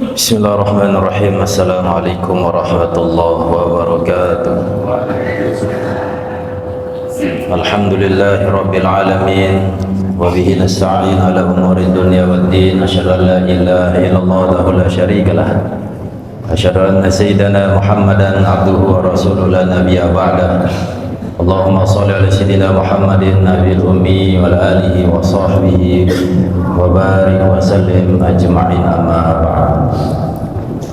Bismillahirrahmanirrahim. Assalamualaikum warahmatullahi wabarakatuh. Alhamdulillahi rabbil alamin. Wa bihi nasta'in ala umuri dunya waddin. Asyhadu an la ilaha illallah wahdahu la syarika lah. Asyhadu anna sayyidana Muhammadan abduhu wa rasuluhu la nabiyya ba'da. Allahumma shalli ala sayyidina Muhammadin nabiyil ummi wa ala alihi wa sahbihi wa barik wa sallim ajma'in, amma ba'd.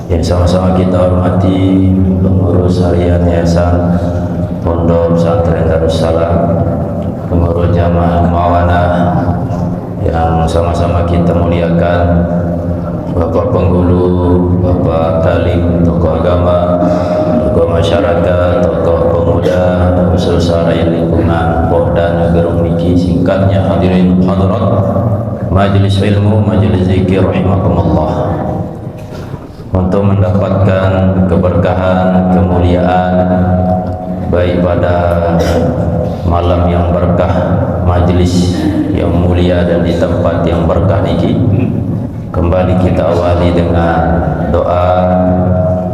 Yang sama-sama kita hormati pengurus harian Yayasan Pondok Pesantren Darussalam, pengurus Jamaah Muawanah yang sama-sama kita muliakan, Bapak Penghulu, Bapak Talim, tokoh agama, tokoh masyarakat, tokoh pemuda, usul sarai lingkungan, Polda Gerung Niki, singkatnya hadirin hadirat majelis ilmu, majelis zikir rahimakumullah. Untuk mendapatkan keberkahan, kemuliaan baik pada malam yang berkah, majelis yang mulia dan di tempat yang berkah niki, kembali kita awali dengan doa.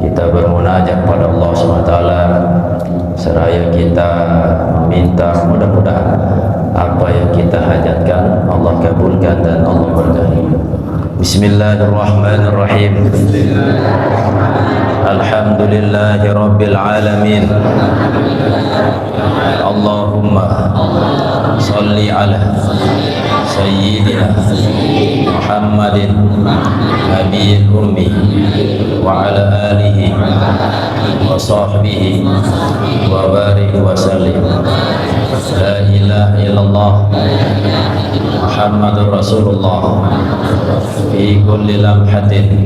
Kita bermunajat pada Allah SWT seraya kita meminta mudah-mudahan apa yang kita hajatkan Allah kabulkan dan Allah berkahi. Bismillahirrahmanirrahim. Alhamdulillahi rabbil alamin. Allahumma salli ala sayyidina Muhammadin nabiyil ummi wa ala alihi wa sahbihi wa barik wa sallim. La ilaha illallah Muhammadur Rasulullah fi kulli lamhatin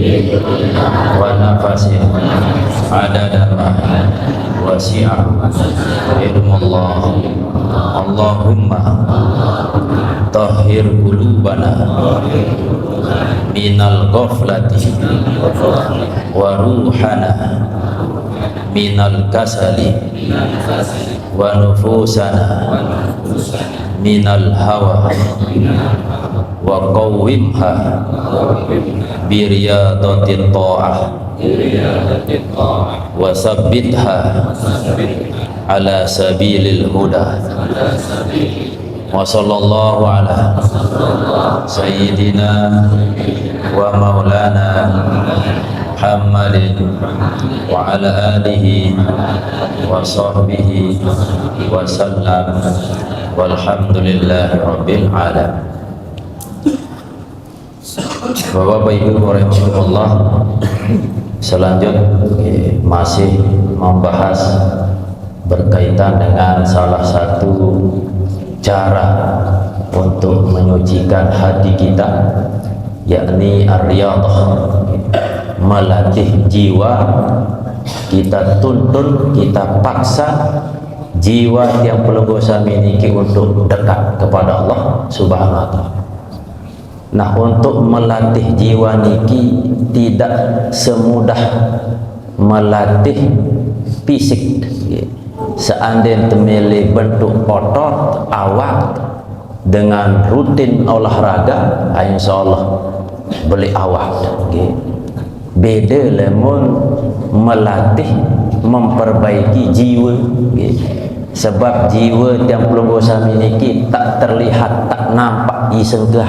wa nafasin adada ma wasi'a ilmullah. Allahumma tahhir qulubana minal ghaflati wa ruhana minal kasali wa nufusana minal hawa wa qawwimha biriyadatit ta'ah wa sabbitha ala sabilil huda. Wa sallallahu ala sayyidina wa maulana Muhammadin wa ala alihi wa sahbihi wa sallam, walhamdulillahi rabbil alamin. Bapak Ibu rahimahullah, selanjutnya masih membahas berkaitan dengan salah satu cara untuk menyucikan hati kita, yakni ar-riyadhah, melatih jiwa kita, tuntun, kita paksa jiwa yang belum bisa memiliki untuk dekat kepada Allah Subhanahu wa ta'ala. Nah, untuk melatih jiwa niki tidak semudah melatih fisik. Seandainya temeli bentuk otot awak dengan rutin olahraga, insyaallah beli awak. Beda lemon melatih memperbaiki jiwa. Sebab jiwa yang belum bisa memiliki tak terlihat, tak nampak disenggah,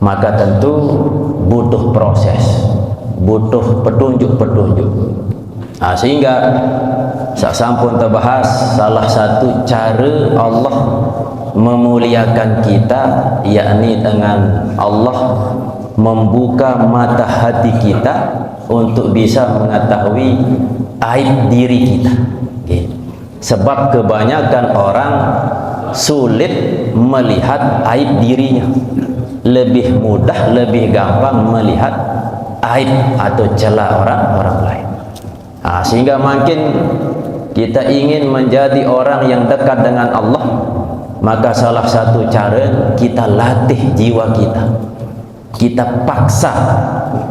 maka tentu butuh proses, butuh petunjuk-petunjuk. Sehingga sampun terbahas salah satu cara Allah memuliakan kita, yakni dengan Allah membuka mata hati kita untuk bisa mengetahui aib diri kita. Sebab kebanyakan orang sulit melihat aib dirinya, lebih mudah, lebih gampang melihat aib atau celah orang lain. Sehingga makin kita ingin menjadi orang yang dekat dengan Allah, maka salah satu cara kita latih jiwa kita, kita paksa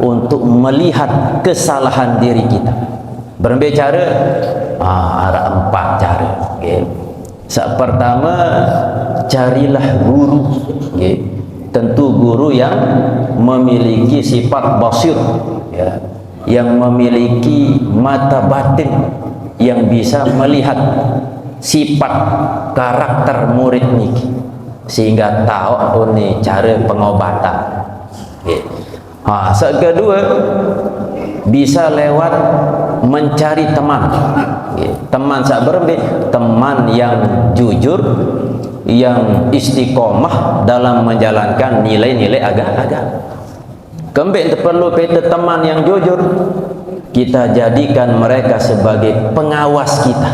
untuk melihat kesalahan diri kita. Berbicara ada 4 cara. Pertama, carilah guru. tentu guru yang memiliki sifat basir, ya, yang memiliki mata batin, yang bisa melihat sifat karakter murid niki, sehingga tahu ini cara pengobatan. Ya. Kedua, bisa lewat mencari teman, ya. Teman sak berembe, teman yang jujur, yang istiqomah dalam menjalankan nilai-nilai agama. Kembali perlu peta teman yang jujur, kita jadikan mereka sebagai pengawas kita.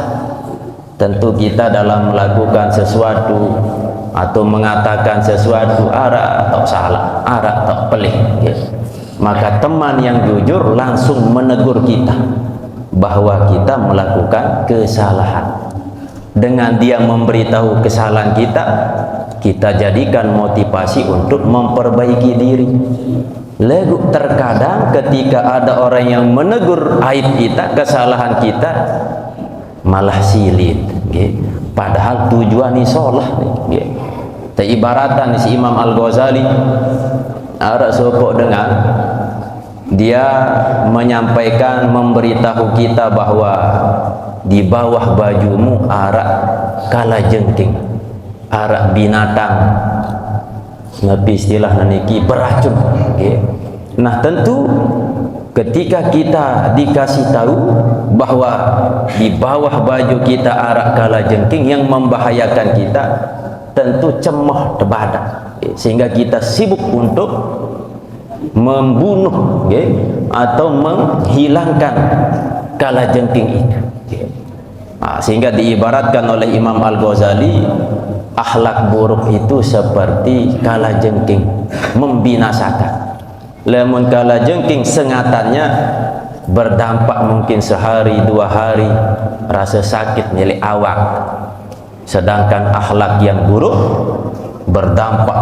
Tentu kita dalam melakukan sesuatu atau mengatakan sesuatu arah atau salah, arah atau pelih, ya. Maka teman yang jujur langsung menegur kita bahwa kita melakukan kesalahan. Dengan dia memberitahu kesalahan kita, kita jadikan motivasi untuk memperbaiki diri. Lalu terkadang ketika ada orang yang menegur aib kita, kesalahan kita, malah silit, ya. Padahal tujuan ini sholah, ya. Ibaratan si Imam Al-Ghazali ada sopok dengan dia menyampaikan, memberitahu kita bahwa di bawah bajumu arak kalajengking, arak binatang, nabi istilah naniki beracun, okay. Nah tentu ketika kita dikasih tahu bahwa di bawah baju kita arak kalajengking yang membahayakan kita, tentu cemoh tebadak, okay. Sehingga kita sibuk untuk membunuh, okay, atau menghilangkan kalajengking itu, okay. Sehingga diibaratkan oleh Imam Al-Ghazali, akhlak buruk itu seperti kalajengking, membinasakan. Lamun kalajengking sengatannya berdampak mungkin sehari dua hari, rasa sakit milik awak. Sedangkan akhlak yang buruk berdampak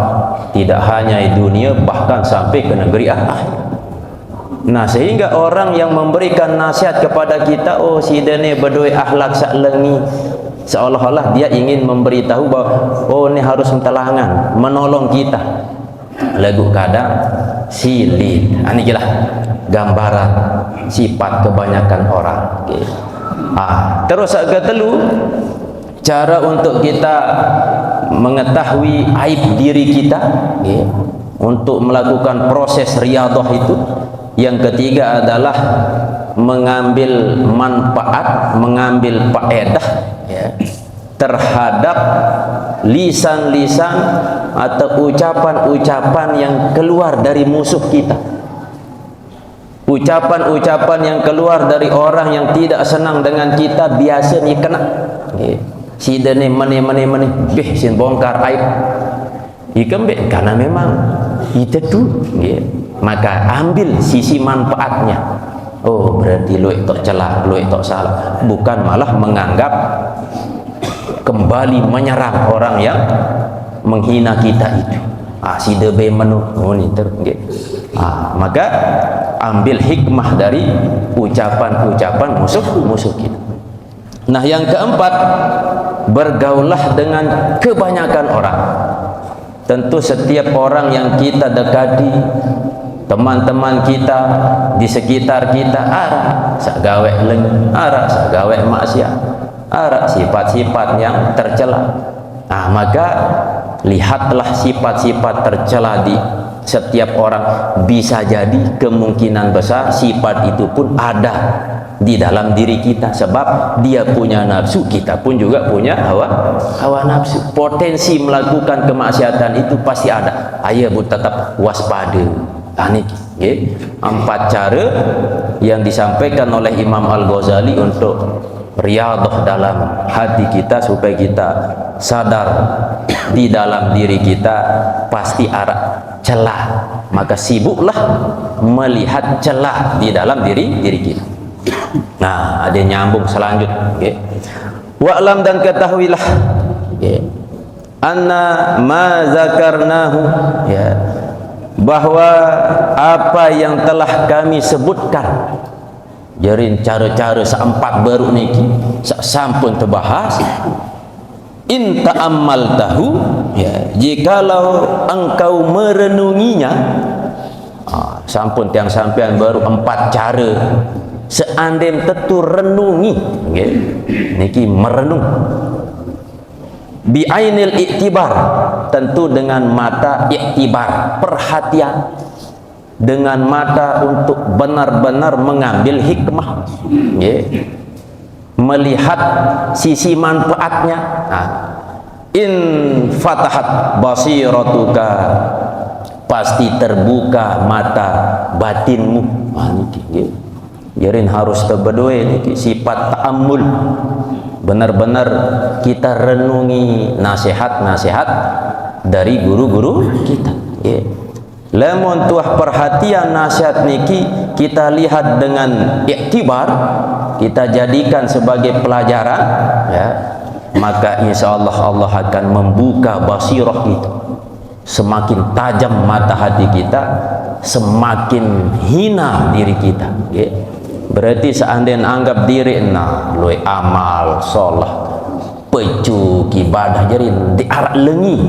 tidak hanya di dunia, bahkan sampai ke negeri akhirat. Nah, sehingga orang yang memberikan nasihat kepada kita, oh si dene berdoi akhlak sak lengi, seolah-olah dia ingin memberitahu bahwa oh ini harus mentelangan, menolong kita. Lagu kadang silit. Ini jelas gambaran sifat kebanyakan orang. Okay. Terus agak telu, cara untuk kita mengetahui aib diri kita, okay, untuk melakukan proses riyadhah itu. Yang ketiga adalah mengambil manfaat, mengambil faedah, ya, terhadap lisan-lisan atau ucapan-ucapan yang keluar dari musuh kita, ucapan-ucapan yang keluar dari orang yang tidak senang dengan kita, biasanya kena, ya. Si dene mane beh sin bongkar aib ikembe karena memang itu tuh, ya. Maka ambil sisi manfaatnya. Oh berarti lu tok celah, lu tok salah, bukan malah menganggap kembali menyerang orang yang menghina kita itu. Si debe menu monitor, maka ambil hikmah dari ucapan-ucapan musuh kita. Nah yang keempat, bergaulah dengan kebanyakan orang. Tentu setiap orang yang kita dekati, teman-teman kita di sekitar kita, arah sagawe leng, arah sagawe maksiat, arah sifat-sifat yang tercela. Maka lihatlah sifat-sifat tercela di setiap orang. Bisa jadi kemungkinan besar sifat itu pun ada di dalam diri kita, sebab dia punya nafsu, kita pun juga punya hawa nafsu. Potensi melakukan kemaksiatan itu pasti ada. Ayo bu, tetap waspada. Ini, ya, 4 cara yang disampaikan oleh Imam Al-Ghazali untuk riyadhah dalam hati kita, supaya kita sadar di dalam diri kita pasti ada celah. Maka sibuklah melihat celah di dalam diri kita. Nah, ada nyambung selanjutnya, okay. Wa'lam, dan ketahuilah, okay, anna ma zakarnahu, ya, bahwa apa yang telah kami sebutkan, jarin cara-cara seempat baru niki sampun terbahas, in ta'ammal tahu, ya, jikalau engkau merenunginya, sampun tiang sampean baru 4 cara seandainya tentu renungi, okay. Niki merenung bi'ainil iktibar, tentu dengan mata iktibar, perhatian, dengan mata untuk benar-benar mengambil hikmah, okay. Melihat sisi manfaatnya. In fatahat basiratuka, pasti terbuka mata batinmu. Niki jarin harus terbedoi niki sifat ta'ammul, benar-benar kita renungi nasihat-nasihat dari guru-guru kita. Lamun tuah perhatian nasihat niki kita lihat dengan iktibar, kita jadikan sebagai pelajaran, ya, maka insya Allah Allah akan membuka basirah kita. Semakin tajam mata hati kita, semakin hina diri kita. Berarti seandainya anggap diri luwe amal sholat pecu ibadah jadi diarak lengi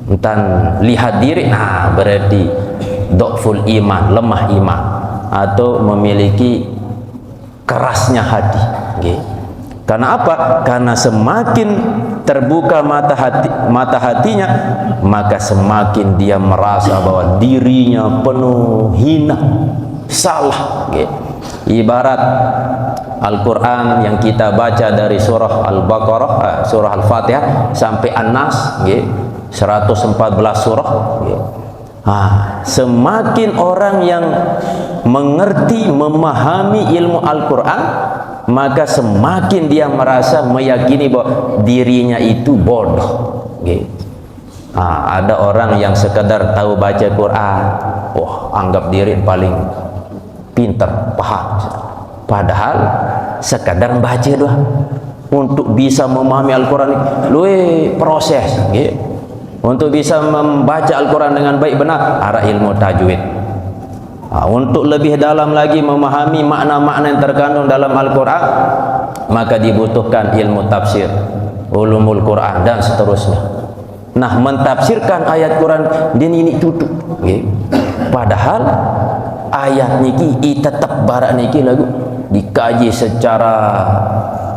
entan lihat diri, berarti dhaful iman, lemah iman, atau memiliki kerasnya hati. Karena apa? Karena semakin terbuka mata hatinya, maka semakin dia merasa bahwa dirinya penuh hina, salah. Ibarat Al-Quran yang kita baca dari surah Al-Baqarah, surah Al-Fatihah sampai An-Nas, 114 surah. Semakin orang yang mengerti, memahami ilmu Al-Quran, maka semakin dia merasa meyakini bahwa dirinya itu bodoh. Ada orang yang sekedar tahu baca Quran, anggap diri paling pintar, paham, padahal sekadar baca doang. Untuk bisa memahami Al-Quran luwe proses. Untuk bisa membaca Al-Quran dengan baik benar, arah ilmu tajwid. Untuk lebih dalam lagi memahami makna-makna yang terkandung dalam Al-Quran, maka dibutuhkan ilmu tafsir, ulumul Quran, dan seterusnya. Nah, mentafsirkan ayat Quran ini tutup. Padahal ayat niki tetap barak niki lagu dikaji secara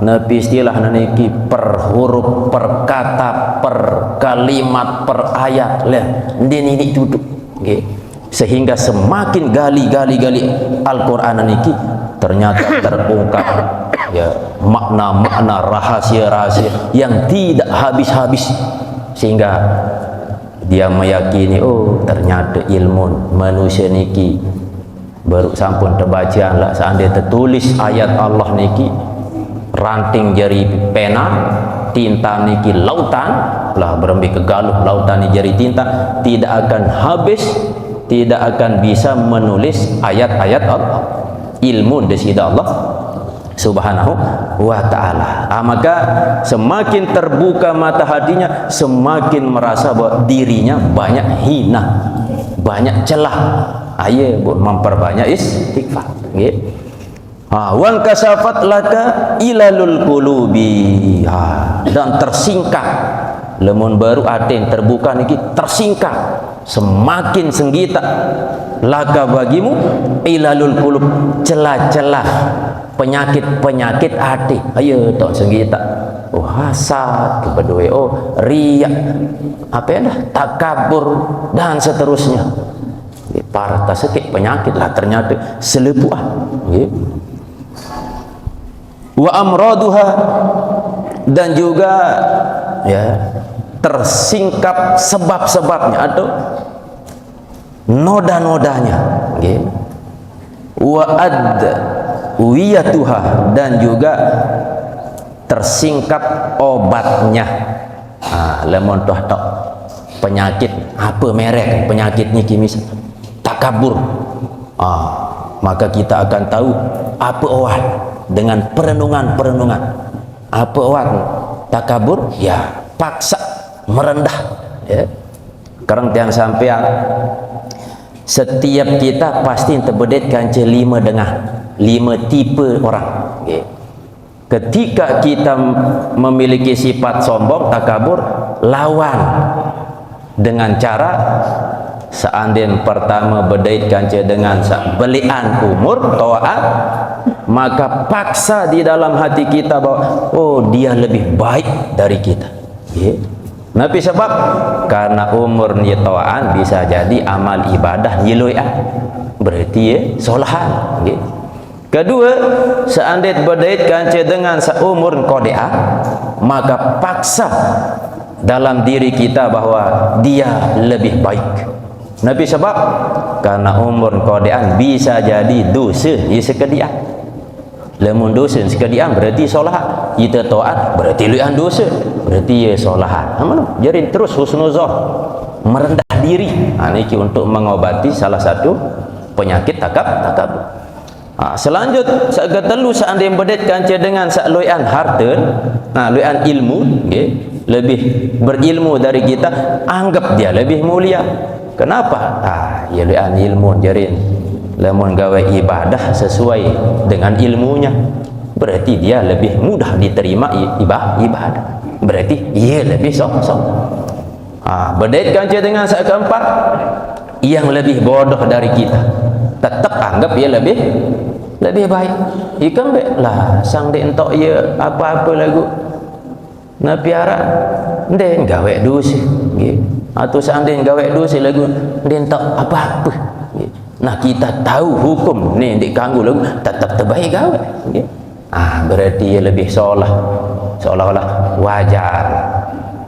nepi istilah niki per huruf, per kata, per kalimat, per ayat ini tutup. Sehingga semakin gali Al-Quran niki ternyata terungkap, ya, makna-makna, rahasia-rahasia yang tidak habis-habis, sehingga dia meyakini, ternyata ilmu manusia niki baru sampun terbacaan lah. Seandainya tertulis ayat Allah niki ranting jari pena, tinta niki lautan lah, berembi kegaluh lautan ni jari tinta, tidak akan habis, tidak akan bisa menulis ayat-ayat Allah, ilmu dari Allah Subhanahu wa ta'ala. Maka semakin terbuka mata hatinya, semakin merasa bahwa dirinya banyak hina, banyak celah. Ayo memperbanyak istighfar. Wan kasafat laka ilalul qulubi, dan tersingkap. Lemun baru ada yang terbuka niki tersingkap, semakin senggita laka bagimu ilalul qulub, celah-celah penyakit-penyakit hati. Ayo tok senggita. Hasad, kebedoi, riya, takabur, dan seterusnya. Parah sakit penyakit lah ternyata selepuah. Wa amraduha, dan juga, ya, tersingkap sebab-sebabnya atau noda-nodanya. Wa adwiyatuha, dan juga tersingkap obatnya. Lemon toh tok penyakit apa merek penyakitnya kimis takabur, maka kita akan tahu apa obat dengan perenungan. Apa obat takabur? Ya, paksa merendah. Ya, sekarang yang sampean setiap kita pasti terbedetkan 5 tipe orang. Ketika kita memiliki sifat sombong, takabur, lawan dengan cara seandainya pertama berdait kanca dengan belian umur taat, maka paksa di dalam hati kita bahwa oh dia lebih baik dari kita. Nabi sebab karena umur ni taat bisa jadi amal ibadah nilai berarti solahan. Kedua, seandainya berdait kanca dengan seumur qadi'ah, maka paksa dalam diri kita bahwa dia lebih baik. Nabi sebab karena umur qadi'an bisa jadi dosa ia sekedian. Lamun dosa sekedian berarti solat. Kita taat berarti luan dosa, berarti ia solat. Mana? Jadi terus husnuzon, merendah diri. Ini untuk mengobati salah satu penyakit takabur. Selanjut seketelu seandainya berdait kanca dengan luan harta, luan ilmu, lebih berilmu dari kita, anggap dia lebih mulia. Kenapa? Ya luan ilmu jarin. Lamun gawe ibadah sesuai dengan ilmunya, berarti dia lebih mudah diterima ibadah. Berarti ia lebih sok. Berdait kanca dengan keempat yang lebih bodoh dari kita, tetap anggap ia lebih baik. Ikan lah sang de entok ia apa-apa lagu na piara den gawe dosa atau seandainya gawe dosa lagu den tak apa-apa. Nah kita tahu hukum ni dek kanggu lagu tetap terbaik gawe. Berarti ia lebih seolah-olah wajar.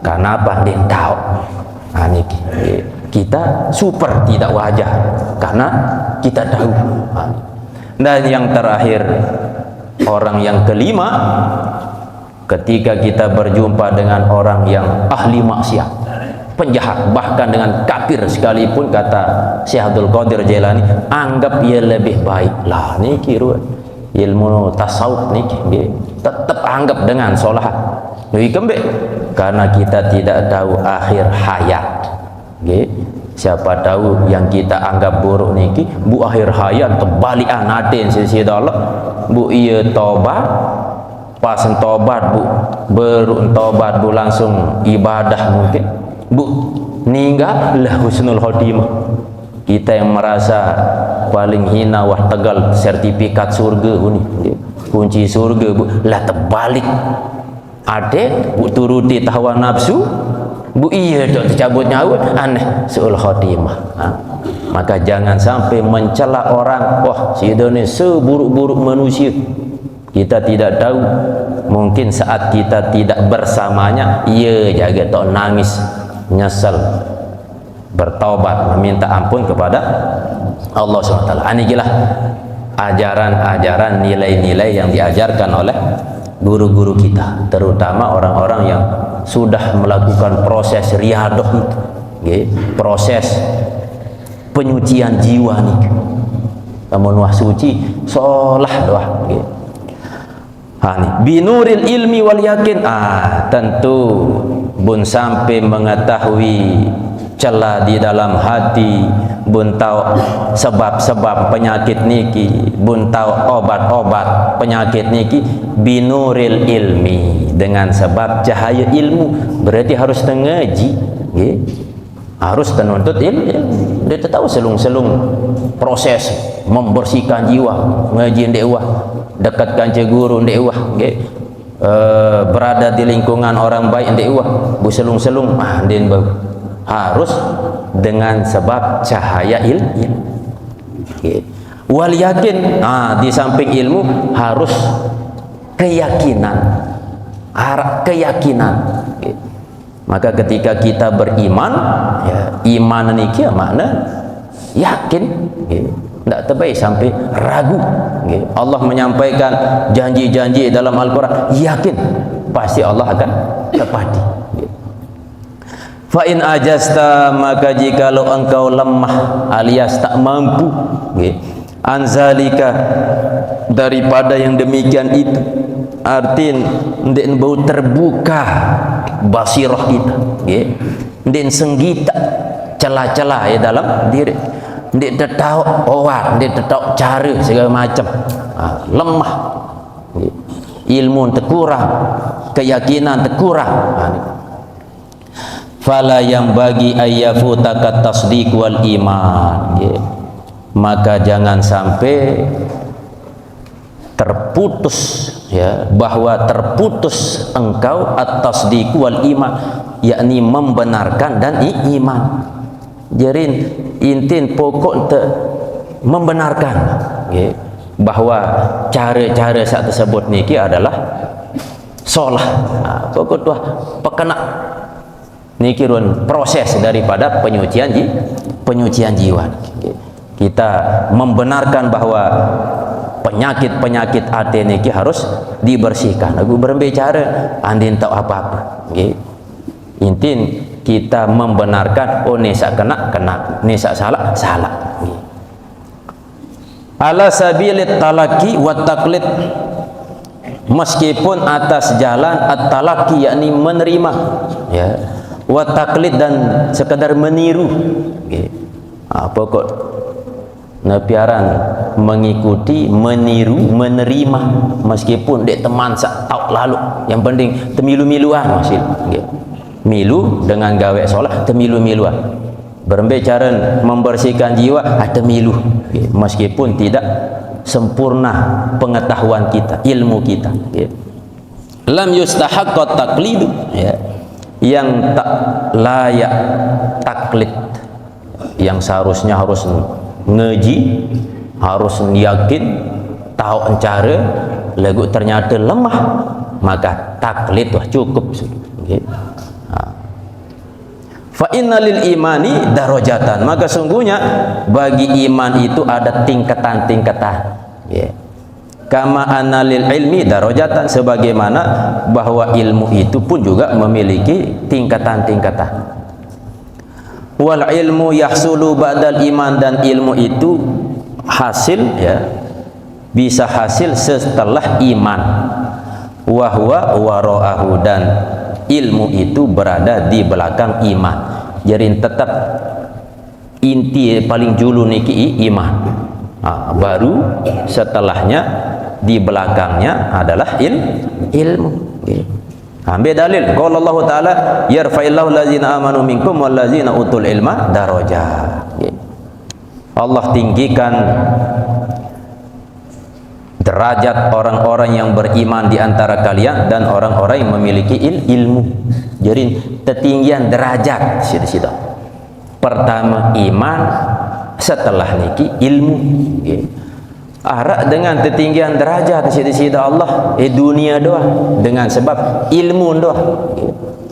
Kenapa den tahu? Niki kita super tidak wajar karena kita tahu. Dan yang terakhir, orang yang kelima, ketika kita berjumpa dengan orang yang ahli maksiat, penjahat, bahkan dengan kafir sekalipun, kata Syekh Abdul Qadir Jailani, anggap ia lebih baik. Lah ni kira ilmu tasawuf ni tetap anggap dengan solat. Lebih kembali karena kita tidak tahu akhir hayat. Siapa tahu yang kita anggap buruk niki bu akhir hayat terbalik naden sisi Allah bu ia tobat pas tobat bu baru tobat bu langsung ibadah mungkin bu ninggal lah husnul khotimah. Kita yang merasa paling hina wah tegal sertifikat surga ini kunci surga bu lah terbalik ade bu turuti hawa nafsu bu iya dok tercabut nyawa aneh suul khotimah. Maka jangan sampai mencela orang, wah si ini seburuk-buruk manusia. Kita tidak tahu, mungkin saat kita tidak bersamanya ia jaga tok nangis nyesal bertaubat meminta ampun kepada Allah SWT. Inilah ajaran-ajaran nilai-nilai yang diajarkan oleh guru-guru kita, terutama orang-orang yang sudah melakukan proses riadah itu, proses penyucian jiwa nih. Namun wah suci solah doa. Binuril ilmi wal yakin. Tentu bun sampai mengetahui celah di dalam hati, bun tahu sebab-sebab penyakit niki, bun tahu obat-obat penyakit niki, binuril ilmi, dengan sebab cahaya ilmu. Berarti harus ngaji, harus menuntut ilmu. Dia tahu selung-selung proses membersihkan jiwa, ngaji ndek dekatkan guru ndek berada di lingkungan orang baik ndek bu selung-selung den harus dengan sebab cahaya ilmu. Wal yakin, di samping ilmu harus keyakinan, keyakinan. Maka ketika kita beriman, iman niki makna yakin, tidak terbaik sampai ragu. Allah menyampaikan janji-janji dalam Al-Quran, yakin pasti Allah akan tepati. Fa in ajasta, maka jikalau engkau lemah alias tak mampu anzalika daripada yang demikian itu, artin ndek bau terbuka basirah kita, ndek senggita celah-celah dalam diri, ndek tahu awak, ndek tahu cara segala macam, lemah, ilmu terkurang, keyakinan terkurang. fala yang bagi ayyafutaka tasdiq wal iman, ya. Maka jangan sampai terputus, ya, bahwa terputus engkau at-tasdiq wal iman, yakni membenarkan dan iman. Jadi intin pokok membenarkan, ya, bahwa cara-cara saat tersebut niki adalah solah. Pokok tu pekena niki run proses daripada penyucian jiwa. Kita membenarkan bahwa penyakit-penyakit hati niki harus dibersihkan. Aku berbicara andin tahu apa-apa. Intin kita membenarkan, oh nisa kena, nisa salah. Ala sabilit talaki wa taqlid, meskipun atas jalan at-talaki, yakni menerima, ya, wa taqlid, dan sekedar meniru. Pokok napiaran mengikuti, meniru, menerima, meskipun dek teman sak tahu lalu, yang penting temilu-miluan masih, milu dengan gawe solat, temilu-miluan. Berbicara membersihkan jiwa, ada milu, meskipun tidak sempurna pengetahuan kita, ilmu kita. Lam yustahaqqa taqlidu, ya, yang tak layak taklid, yang seharusnya harus ngeji, harus yakin, tahu cara, lagu ternyata lemah, maka taklid cukup. Fa inna lil imani darajatan, maka sungguhnya bagi iman itu ada tingkatan-tingkatan, ya. Kama anna lil ilmi darajatan, sebagaimana bahwa ilmu itu pun juga memiliki tingkatan-tingkatan. Wal ilmu yahsulu ba'dal iman, dan ilmu itu hasil, ya, bisa hasil setelah iman. Wa huwa wara'ahu, dan ilmu itu berada di belakang iman. Jadi tetap inti paling julu niki iman, baru setelahnya di belakangnya adalah ilmu. Ambil dalil, qala Allah Ta'ala yarfa'illahu allazina amanu minkum wallazina utul ilma darajat. Allah tinggikan derajat orang-orang yang beriman di antara kalian dan orang-orang yang memiliki ilmu. Jadi ketinggian derajat situ. Pertama iman, setelah niki ilmu. Arak dengan ketinggian derajat situ Allah dunia doang dengan sebab ilmu doang.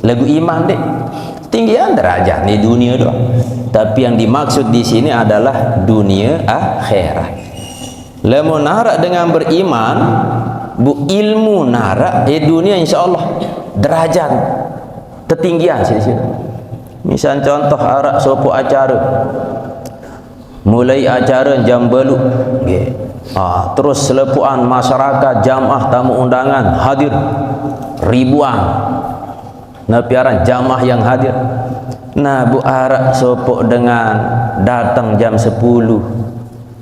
Lagu iman deh. Tinggian derajat ni dunia doang. Tapi yang dimaksud di sini adalah dunia akhirat. Lamun narak dengan beriman, bu ilmu narak dunia insyaallah derajat ketinggian situ. Misal contoh arak sopo acara, mulai acara jam beluk, terus selepuan masyarakat jamaah tamu undangan hadir ribuan, napiaran jamaah yang hadir. Nah bu arak sopo dengan datang jam 10,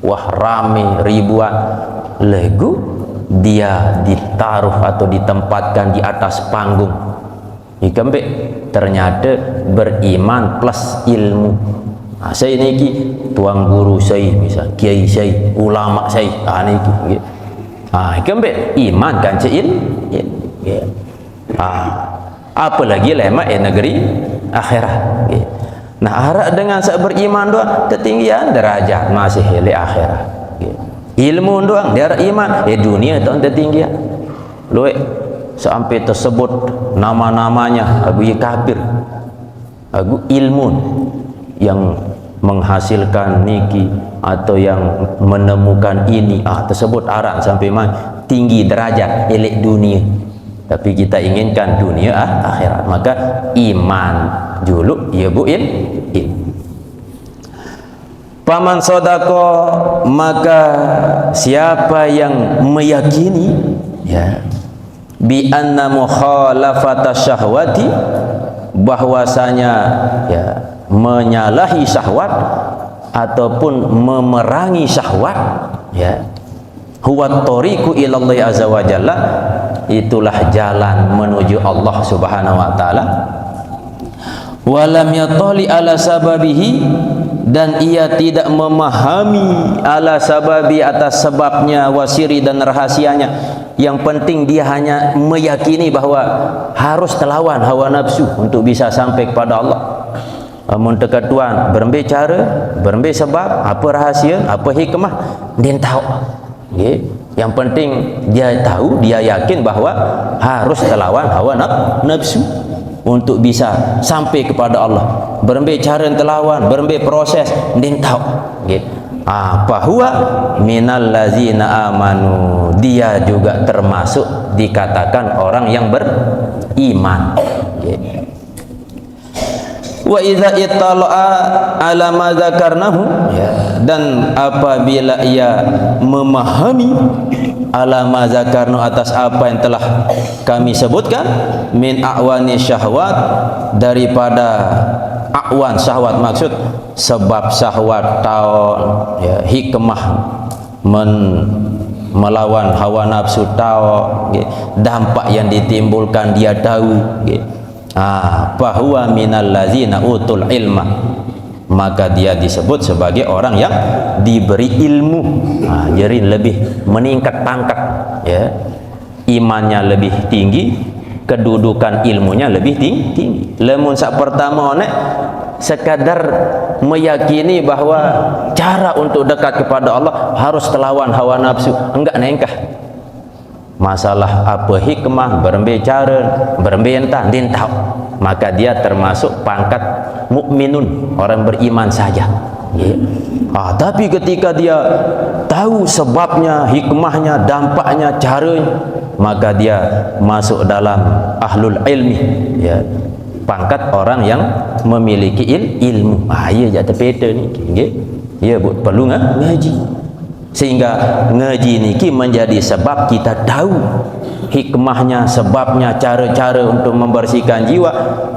wah rame ribuan, legu dia ditaruh atau ditempatkan di atas panggung. Ikambe ternyata beriman plus ilmu. Saya niki tuang guru saya, misal kiai saya, ulama saya, niki. Ikambe iman kan cil. Apalagi lema negeri akhirat. Nah arak dengan saya beriman doang ketinggian derajat masih hele akhirat. Ilmu doang dia iman dunia tu ketinggian. Luwe sampai tersebut nama-namanya agu kafir, agu ilmu yang menghasilkan niki atau yang menemukan ini tersebut arak sampai tinggi derajat elek dunia. Tapi kita inginkan dunia akhirat, maka iman juluk ya bu paman sodako, maka siapa yang meyakini, ya, bi anna mukhalafata syahwati, bahwasanya, ya, menyalahi syahwat ataupun memerangi syahwat, ya, huwa tariqu ilallahi azza wa jalla, itulah jalan menuju Allah subhanahu wa ta'ala. walam yatali ala sababihi, dan ia tidak memahami ala sababi, atas sebabnya, wasiri dan rahasianya. Yang penting dia hanya meyakini bahwa harus terlawan hawa nafsu untuk bisa sampai kepada Allah. Amun dekat Tuhan berembe cara, berembe sebab, apa rahsia, apa hikmah, dia tahu. Okay. Yang penting dia tahu, dia yakin bahwa harus terlawan hawa nafsu untuk bisa sampai kepada Allah. Berembe cara terlawan, berembe proses, dia tahu. Okay. Fahuwa minal lazina amanu, dia juga termasuk dikatakan orang yang beriman. Okay. Wa idza ittala'a ala ma dzakarnahu, dan apabila ia memahami ala ma dzakarnu, atas apa yang telah kami sebutkan, min a'wani syahwat, daripada a'wan syahwat, maksud sebab syahwat, taon, hikmah melawan hawa nafsu, tahu dampak yang ditimbulkan dia tahu. Fahuwa minal lazina utul ilma, maka dia disebut sebagai orang yang diberi ilmu. Jadi lebih meningkat pangkat, ya, imannya lebih tinggi, kedudukan ilmunya lebih tinggi. Lemun sak pertama nek sekadar meyakini bahwa cara untuk dekat kepada Allah harus terlawan hawa nafsu, enggak nengkah. Masalah apa hikmah, berembe cara, berembe entah, dia tahu, maka dia termasuk pangkat mukminun, orang beriman saja. Tapi ketika dia tahu sebabnya, hikmahnya, dampaknya, caranya, maka dia masuk dalam ahlul ilmi, ya, pangkat orang yang memiliki ilmu. Iya jatuh peta ni, ya, perlu ngaji. Sehingga ngaji niki menjadi sebab kita tahu hikmahnya, sebabnya, cara-cara untuk membersihkan jiwa.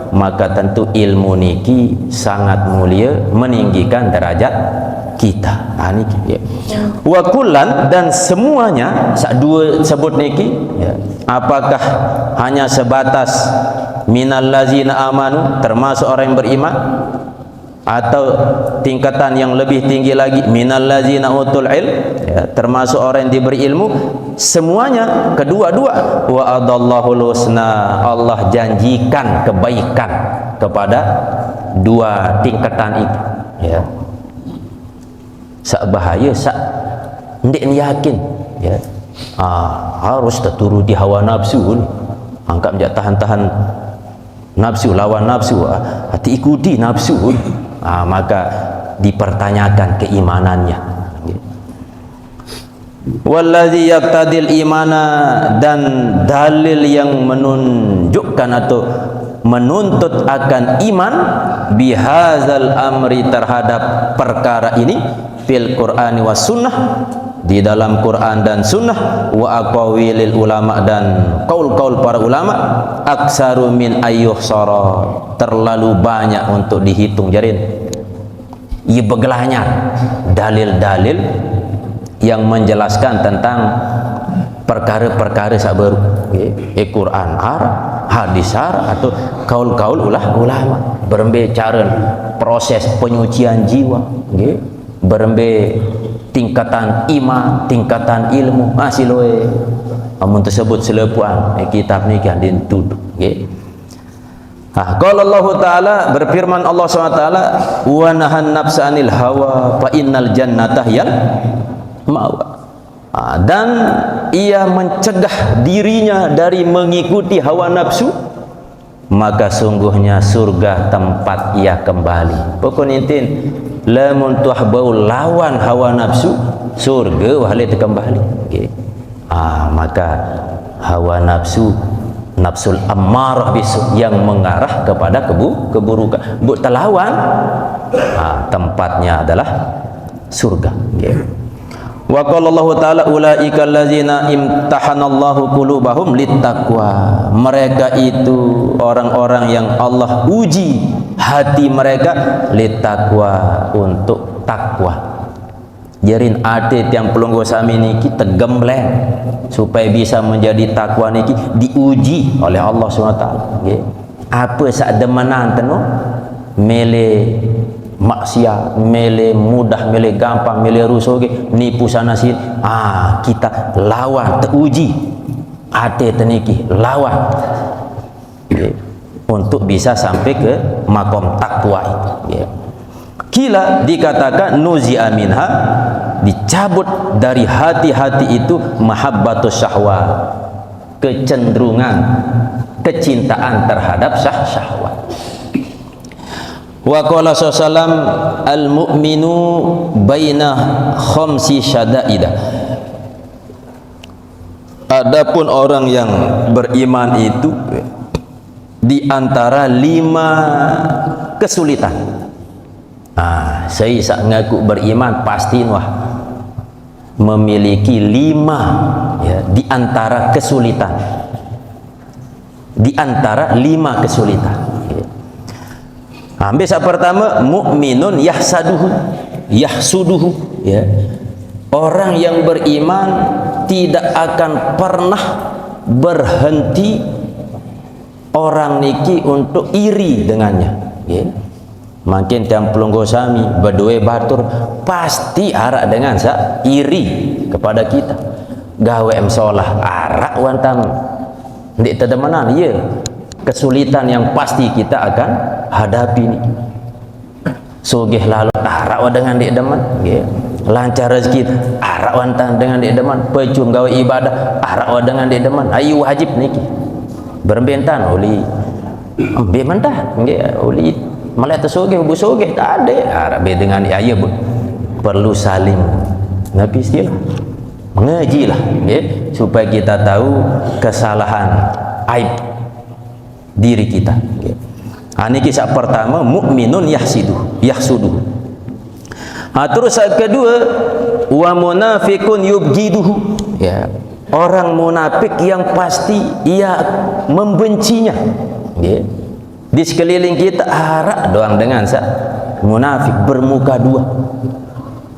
Maka tentu ilmu niki sangat mulia, meninggikan derajat kita. Niki, ya. Wa kullan, dan semuanya dua sebut niki, ya. Apakah hanya sebatas minal lazina amanu, termasuk orang yang beriman, atau tingkatan yang lebih tinggi lagi, minal lazina utul ilm, ya, termasuk orang yang diberi ilmu? Semuanya, kedua-dua. Wa adallahul husna, Allah janjikan kebaikan kepada dua tingkatan itu, ya. Sak bahaya, sak ndik yakin, ya, harus terturuti hawa nafsu ni, angkat menjak tahan-tahan nafsu, lawan nafsu, hati ikuti nafsu, maka dipertanyakan keimanannya. Wallazi yaqtadil imana, dan dalil yang menunjukkan atau menuntut akan iman, bihazal amri, terhadap perkara ini, fil Qur'ani was sunnah, di dalam Quran dan sunnah, wa aqwalil ulama, dan kaul-kaul para ulama, aksaru min ayyuhsara, terlalu banyak untuk dihitung jarin. Ia begelahnya dalil-dalil yang menjelaskan tentang perkara-perkara sabar, Quran hadis atau kaul-kaul ulama, berembe cara proses penyucian jiwa, berembe tingkatan iman, tingkatan ilmu, masih loe amun tersebut selepuan kitab ni kan dituduh. Qala Allah Ta'ala, berfirman Allah SWT, wa nahan nafsa anil hawa fa innal jannata hiyal ma'wa, dan ia mencegah dirinya dari mengikuti hawa nafsu, maka sungguhnya surga tempat ia kembali. Pokoknya intin lamun tuah bau lawan hawa nafsu, surga wahai kembali. Maka hawa nafsu, nafsul ammarah bisu, yang mengarah kepada keburukan, buat terlawan, tempatnya adalah surga. Wa qala Allah Ta'ala, ulaika allazina imtahanallahu qulubahum littaqwa, mereka itu orang-orang yang Allah uji hati mereka, littaqwa, untuk takwa. Jarin atit yang pelunggu sami niki tegembleng supaya bisa menjadi takwa niki diuji oleh Allah SWT. apa sak demenan teno mele maksiat, mele mudah, mele gampang, mele rusuh nipu sana sini. Kita lawan, teruji ate teniki lawan untuk bisa sampai ke makom takwa itu. Kila dikatakan nuzi'a minha, dicabut dari hati-hati itu mahabbatus syahwat, kecenderungan, kecintaan terhadap syahwat. Wa qala sallam al-mu'minu baina khamsi syadaidah. Adapun orang yang beriman itu di antara 5 kesulitan. Saya sak ngaku beriman pasti memiliki 5 ya, di antara kesulitan. Di antara 5 kesulitan. Ambil sak pertama, mukminun yahsuduhu ya. Orang yang beriman tidak akan pernah berhenti orang niki untuk iri dengannya ya. Makin tiang pelunggo sami berdua batur pasti arak dengan iri kepada kita. Gawe emsolah arak wantam ndik tedemenan ya. Kesulitan yang pasti kita akan hadapi ni. Sugih lalu arak dengan dik demen ya. Lancar rezeki arak wantam dengan dik demen, pecum gawe ibadah arak dengan dik demen. Ayu wajib niki. Berbentan oli bementah nggih oli malah tersugih busugih tak ada Arab dengan ayah perlu saling nabi istilah mengajilah ya, supaya kita tahu kesalahan aib diri kita ya. Ini kisah pertama mukminun yahsuduhu. Terus kedua wa munafiqun yubghiduhu ya. Orang munafik yang pasti ia membencinya ya. Di sekeliling kita arak doang dengan munafik bermuka dua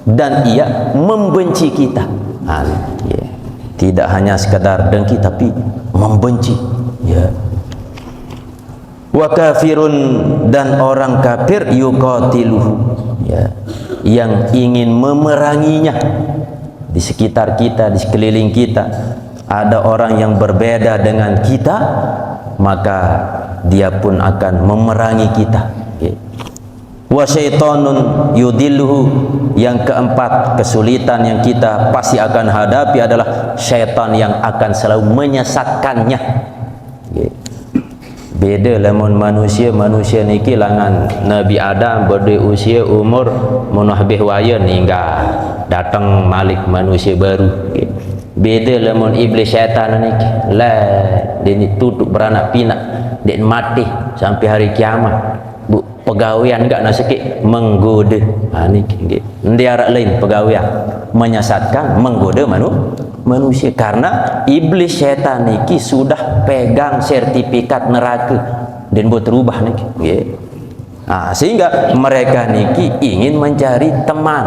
dan ia membenci kita ya. Tidak hanya sekadar dengki tapi membenci ya. Wa kafirun, dan orang kafir yuqatiluhu ya, yang ingin memeranginya. Di sekitar kita, di sekeliling kita ada orang yang berbeda dengan kita, maka dia pun akan memerangi kita. Wa syaitanun yudilluhu, yang keempat kesulitan yang kita pasti akan hadapi adalah syaitan yang akan selalu menyesatkannya. Beda lamun manusia niki langan Nabi Adam berdua usia umur munahbih waya ninggal datang malik manusia baru. Beda lamun iblis syaitan niki lah dia ni tutup beranak pinak dia mati sampai hari kiamat. Bu pegawaian enggak nak sikit menggoda niki dia arak lain pegawaian menyesatkan menggoda manusia karena iblis syaitan niki sudah pegang sertifikat neraka dan buat terubah niki sehingga mereka niki ingin mencari teman,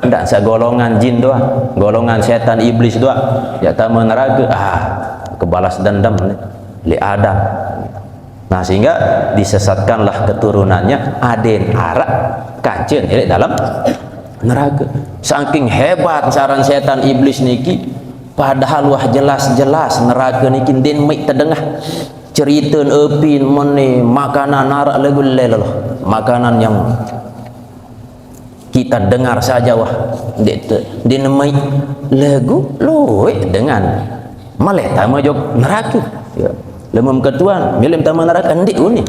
tidak segolongan jin doang, golongan setan iblis doang ya tamu neraka kebalas dendam li Adam. Nah sehingga disesatkanlah keturunannya aden arak kancen dalam neraka. Saking hebat saran setan iblis niki, padahal wah jelas-jelas neraka niki den mik terdengar cerita epin meni makanan narak lagu lelah, makanan yang kita dengar saja wah den mik lagu loe dengan maleta majok neraka ya. Lemam ketuan milim taman neraka ndik uni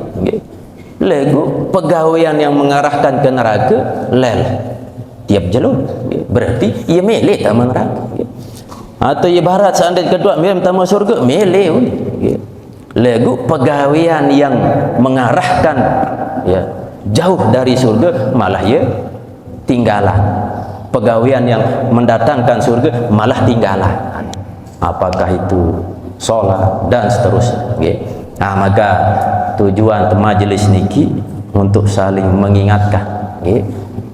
lagu pegawaian yang mengarahkan ke neraka lel tiap jalur berarti ia milih taman neraka atau ibarat seandainya kedua milim taman surga milih uni lagu pegawaian yang mengarahkan ya jauh dari surga malah ya tinggalan, pegawaian yang mendatangkan surga malah tinggalan. Apakah itu sholat dan seterusnya. Maka tujuan majelis niki untuk saling mengingatkan.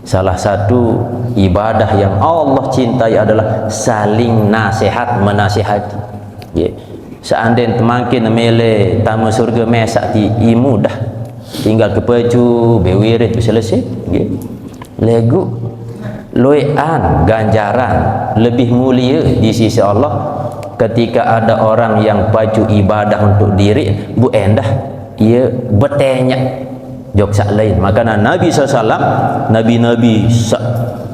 Salah satu ibadah yang Allah cintai adalah saling nasihat menasihati. seandainya temakin mele tamu surga mesak ti imu dah tinggal kepecu bewirit selesai nggih. Legu loean ganjaran lebih mulia di sisi Allah ketika ada orang yang baju ibadah untuk diri bu endah ia bertanya jok sak lain. Makanya Nabi SAW, nabi-nabi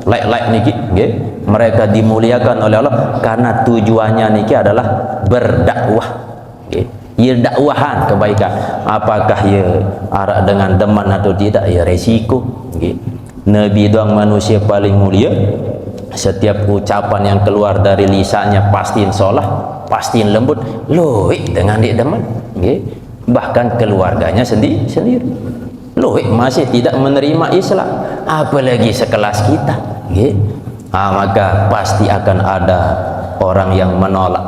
laik-laik niki nggih, mereka dimuliakan oleh Allah karena tujuannya niki adalah berdakwah nggih. Ia dakwahan kebaikan. Apakah ia arak dengan deman atau tidak ya resiko nggih. Nabi doang manusia paling mulia. Setiap ucapan yang keluar dari lisannya pastiin solah, pastiin lembut, loik dengan dia deman nggih. Bahkan keluarganya sendiri loik masih tidak menerima Islam, apalagi sekelas kita nggih. Maka pasti akan ada orang yang menolak.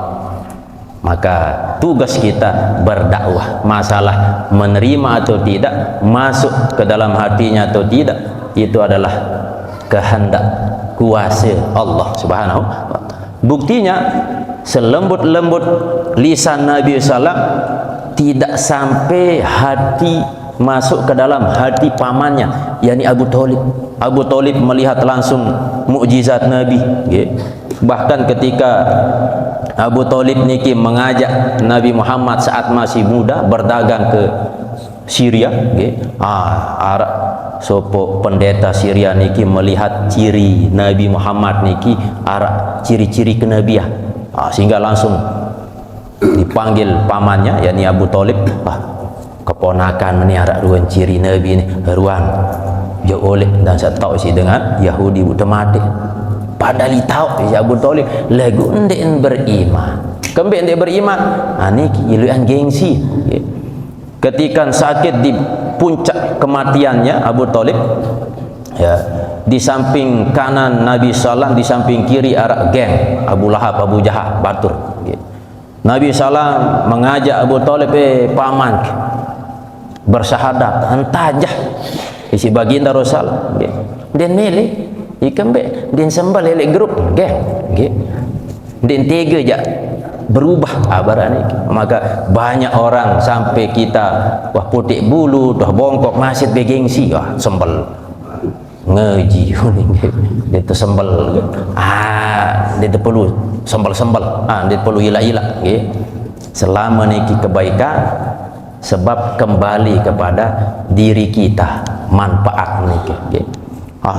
Maka tugas kita berdakwah. Masalah menerima atau tidak, masuk ke dalam hatinya atau tidak, itu adalah kehendak kuasa Allah Subhanahu wa ta'ala. Buktinya selembut-lembut lisan Nabi SAW tidak sampai hati masuk ke dalam hati pamannya, yakni Abu Thalib. Abu Thalib melihat langsung mukjizat Nabi nggih. Bahkan ketika Abu Thalib niki mengajak Nabi Muhammad saat masih muda berdagang ke Syria nggih. Arab sopo pendeta Syria niki melihat ciri Nabi Muhammad niki arah ciri-ciri kenabian, sehingga langsung dipanggil pamannya yakni Abu Thalib. Keponakan ni arah ruan ciri Nabi ni ruan dia oleh dan saya tahu sih dengan Yahudi otomatis padahal tahu si Abu Thalib lagu ndek beriman kembali ndek beriman niki iluan gengsi. Ketika sakit di puncak kematiannya Abu Thalib ya, di samping kanan Nabi SAW, di samping kiri arah geng Abu Lahab, Abu Jahal, batur Nabi SAW mengajak Abu Thalib paman bersyahadat entajah isi baginda Rasul dan milih ikembe dan sembal lelek grup geng dan tiga aja berubah abaran ini. Maka banyak orang sampai kita wah putih bulu dah bongkok masjid begengsi sembel ngaji dia tu sembel dia tu perlu sembel dia perlu ilah-ilah selama niki kebaikan sebab kembali kepada diri kita manfaat niki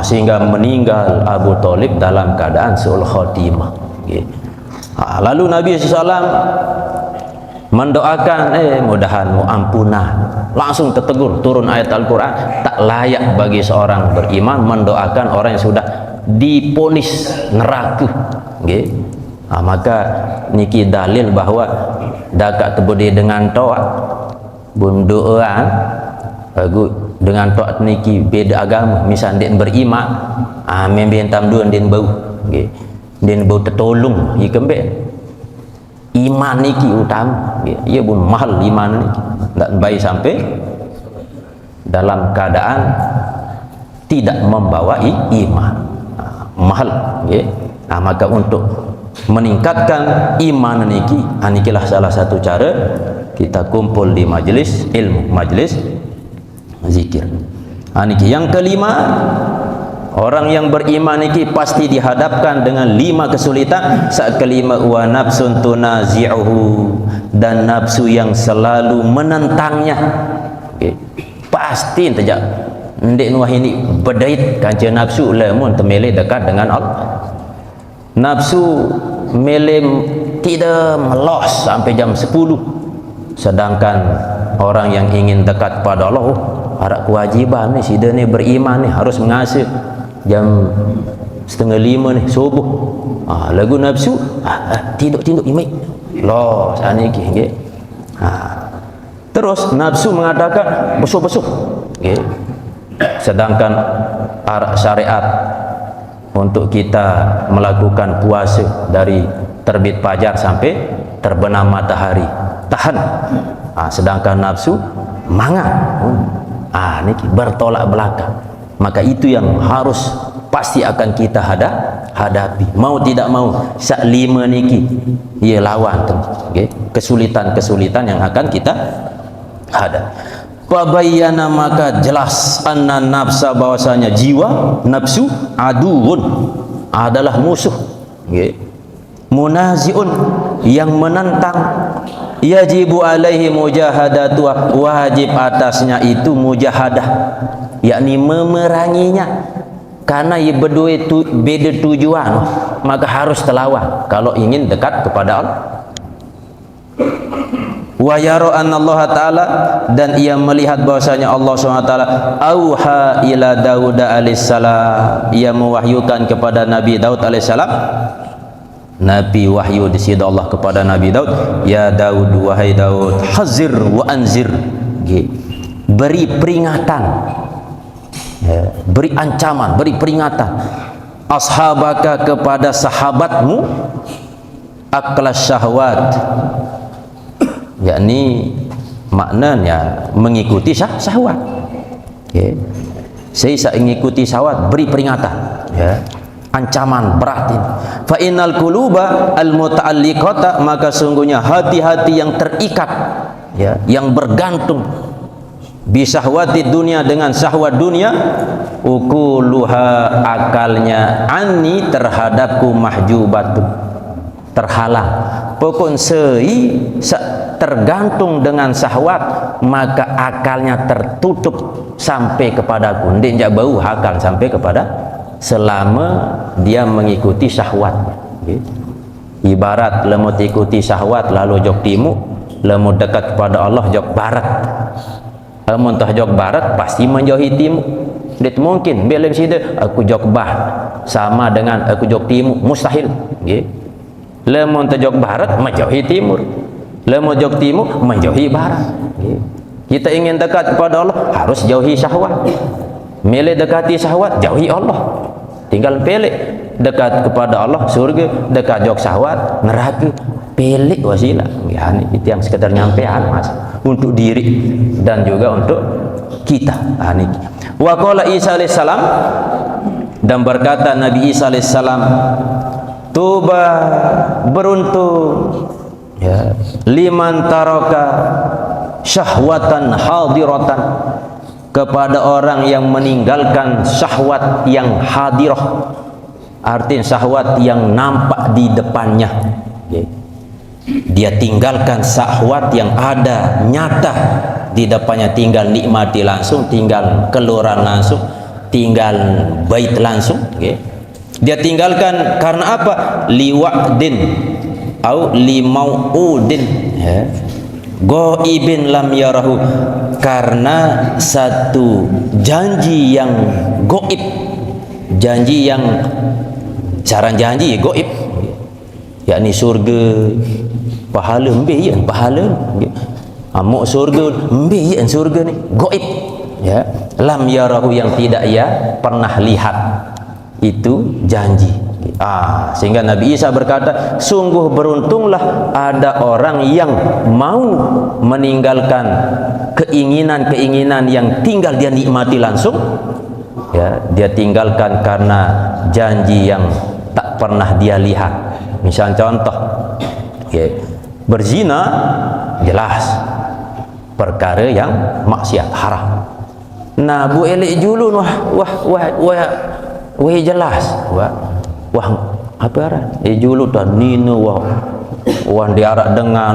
sehingga meninggal Abu Thalib dalam keadaan sul khatimah. Lalu Nabi SAW mendoakan mudahan muampunah, langsung tertegur turun ayat Al-Quran. Tak layak bagi seorang beriman mendoakan orang yang sudah diponis neraka. Maka niki dalil bahwa dakat tebudi dengan toat bundoan dengan toat niki beda agama. Misal dia beriman membentam dua dia bau dia bau tertolong ikembe iman niki utama ia pun mahal iman niki tak baik sampai dalam keadaan tidak membawa iman mahal maka untuk meningkatkan iman niki anikilah salah satu cara kita kumpul di majelis ilmu, majelis zikir. Niki yang kelima, orang yang beriman niki pasti dihadapkan dengan 5 kesulitan. Saat kelima wa nafsun tunazi'uhu, dan nafsu yang selalu menentangnya. Pasti terjadi. Ndek nuah ini berdait kanca nafsu lamun temele dekat dengan Allah. Nafsu melem tidak melos sampai jam 10. Sedangkan orang yang ingin dekat pada Allah ada kewajiban nih, sida nih beriman nih harus mengasihi jam 4:30 nih subuh. Lagu nafsu tinduk imai loh sana nggih. Terus nafsu mengatakan besuk-besuk nggih. Sedangkan syariat untuk kita melakukan puasa dari terbit fajar sampai terbenam matahari tahan. Sedangkan nafsu mangat niki bertolak belakang. Maka itu yang harus pasti akan kita hadapi. Mau tidak mau, sak lima niki ia lawan tu. Okay? Kesulitan-kesulitan yang akan kita hadapi. Fabayyana, maka jelas anna nafsa, bahwasanya jiwa nafsu aduun adalah musuh. Okay? Munaziun, yang menentang. Yajibu alaihi mujahadatu, wajib atasnya itu mujahadah, yakni memeranginya, karena ia beda tujuan, maka harus terlawan kalau ingin dekat kepada Allah. Wa yara anna Allah Ta'ala, dan ia melihat bahwasanya Allah SWT auha ila Daud alaihissalam, ia mewahyukan kepada Nabi Daud alaihissalam. Nabi wahyu di sini Allah kepada Nabi Daud, ya Daud, wahai Daud, hazir wa anzir, beri peringatan, beri ancaman, beri peringatan, ashabaka, kepada sahabatmu, aklas syahwat, yakni maknanya mengikuti syahwat. Saya mengikuti syahwat, beri peringatan, ancaman berat ini. Fa innal quluba al muta'alliqata, maka sungguhnya hati-hati yang terikat, yang bergantung bisahwati dunia, dengan syahwat dunia, ukuluha, akalnya, anni, terhadapku, mahjubatun, terhalang. Pokok tergantung dengan syahwat, maka akalnya tertutup sampai kepadaku. Ndek bau akal sampai kepada, selama dia mengikuti syahwat. Ibarat lemut ikuti syahwat lalu jok timur, lemut dekat kepada Allah jok barat. Lemut tah jok barat pasti menjauhi timur. Tidak mungkin bila sida aku jok bah sama dengan aku jok timur, mustahil. Lemut tah jok barat menjauhi timur, lemut jok timur menjauhi barat. Kita ingin dekat kepada Allah harus jauhi syahwat. Milih dekati syahwat, jauhi Allah. Tinggal pilih dekat kepada Allah, surga, dekat jauh syahwat, neraka. Pilih wasilah. Ya, itu yang sekedar nyampean, Mas, untuk diri dan juga untuk kita. Wa qala Isa alaihissalam, dan berkata Nabi Isa alaihissalam, tuba, beruntung, liman taraka syahwatan hadiratan, kepada orang yang meninggalkan syahwat yang hadirah, artinya syahwat yang nampak di depannya. Dia tinggalkan syahwat yang ada nyata di depannya, tinggal nikmati langsung, tinggal keluaran langsung, tinggal bait langsung. Dia tinggalkan karena apa? Liwa'din au limau'udin, ghaibin lam yarahu, karena satu janji yang gaib, janji yang cara janji gaib, yakni surga, pahala mbe pahala, amuk surga mbe surga ni gaib, lam yarahu, yang tidak ia pernah lihat, itu janji. Sehingga Nabi Isa berkata, sungguh beruntunglah ada orang yang mau meninggalkan keinginan-keinginan yang tinggal dia nikmati langsung, dia tinggalkan karena janji yang tak pernah dia lihat. Misal contoh, berzina jelas perkara yang maksiat, haram. Nah, bu elek julun, wah jelas, wah apa arah julu dan nino wah diarak dengan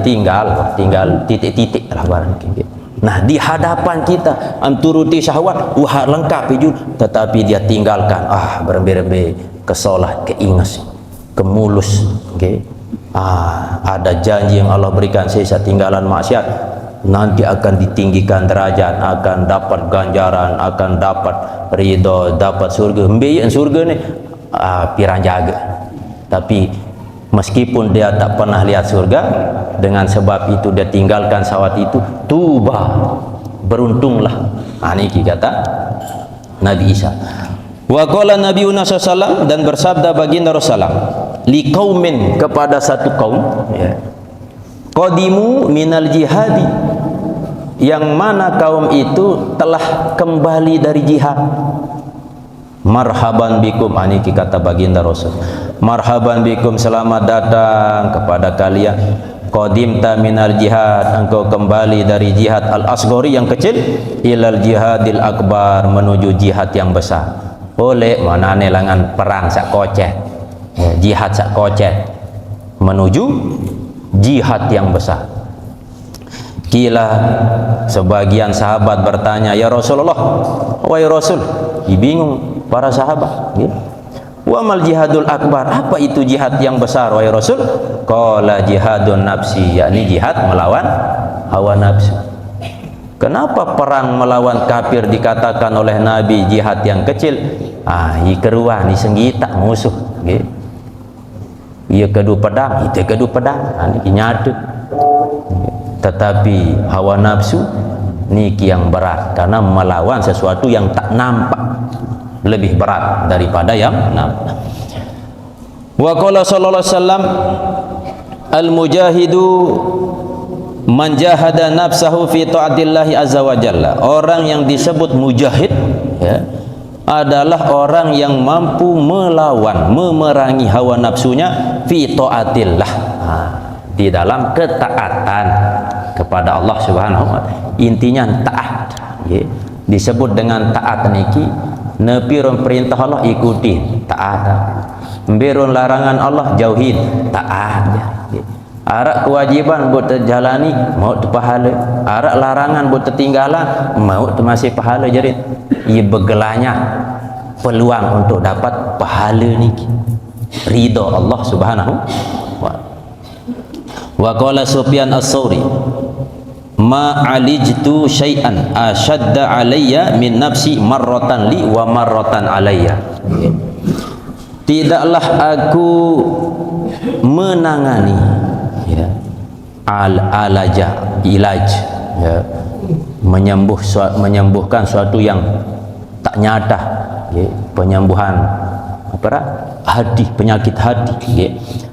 tinggal titik-titik lah barang. Nah, di hadapan kita anturuti syahwat wah lengkap julu, tetapi dia tinggalkan berembe-rembe kesolat, keingas, kemulus. Ada janji yang Allah berikan, saya tinggalan maksiat nanti akan ditinggikan derajat, akan dapat ganjaran, akan dapat ridho, dapat surga. Mbeyan surga ni pirang jaga. Tapi meskipun dia tak pernah lihat surga, dengan sebab itu dia tinggalkan syahwat itu, tuba, beruntunglah. Ini kata Nabi Isa. Wa qala Nabiuna sallallahu, dan bersabda baginda Rasulullah, liqaumin, kepada satu kaum, qadimu minal jihadi, yang mana kaum itu telah kembali dari jihad. Marhaban bikum, ini kata baginda Rasul. Marhaban bikum, selamat datang kepada kalian. Qadimta minal jihad, engkau kembali dari jihad al-asghari yang kecil ilal jihadil akbar, menuju jihad yang besar. Oleh mana nelangan perang sak kocet, jihad sak kocet menuju jihad yang besar. Kila, sebagian sahabat bertanya, ya Rasulullah, wahai Rasul, bingung para sahabat, gitu. Wa mal jihadul akbar, apa itu jihad yang besar wahai Rasul? Qala jihadun nafsi, yakni jihad melawan hawa nafsu. Kenapa perang melawan kafir dikatakan oleh Nabi jihad yang kecil? Ini keruan, ini senggita musuh, gitu. Ia kedu pedang, itu kedu pedang, ini nyatu. Tetapi hawa nafsu niki yang berat, karena melawan sesuatu yang tak nampak lebih berat daripada yang nampak. Wa qala sallallahu alaihi wasallam, al mujahidu man jahada nafsahu fi ta'atillahi azza wa jalla. Orang yang disebut mujahid, ya, adalah orang yang mampu melawan, memerangi hawa nafsunya fi ta'atillah, di dalam ketaatan kepada Allah Subhanahu wa taala. Intinya taat, ya. Disebut dengan taat niki, nepirun perintah Allah ikuti, taat. Mbirun larangan Allah jauhin, taat, ya. Arak kewajiban buat terjalani, mau tu pahala. Arak larangan buat tertinggalan, mau tu masih pahala. Jadi ia bergelanya peluang untuk dapat pahala niki, ridha Allah Subhanahu wa taala. Wa qala Sufyan as-Tsauri, ma alijtu syai'an ashadda alayya min nafsi marratan li wa marratan alayya. Tidaklah aku menangani, ya, alaja, ilaj, ya, menyembuhkan suatu yang tak nyata, ya, penyembuhan hati, penyakit hati, ya.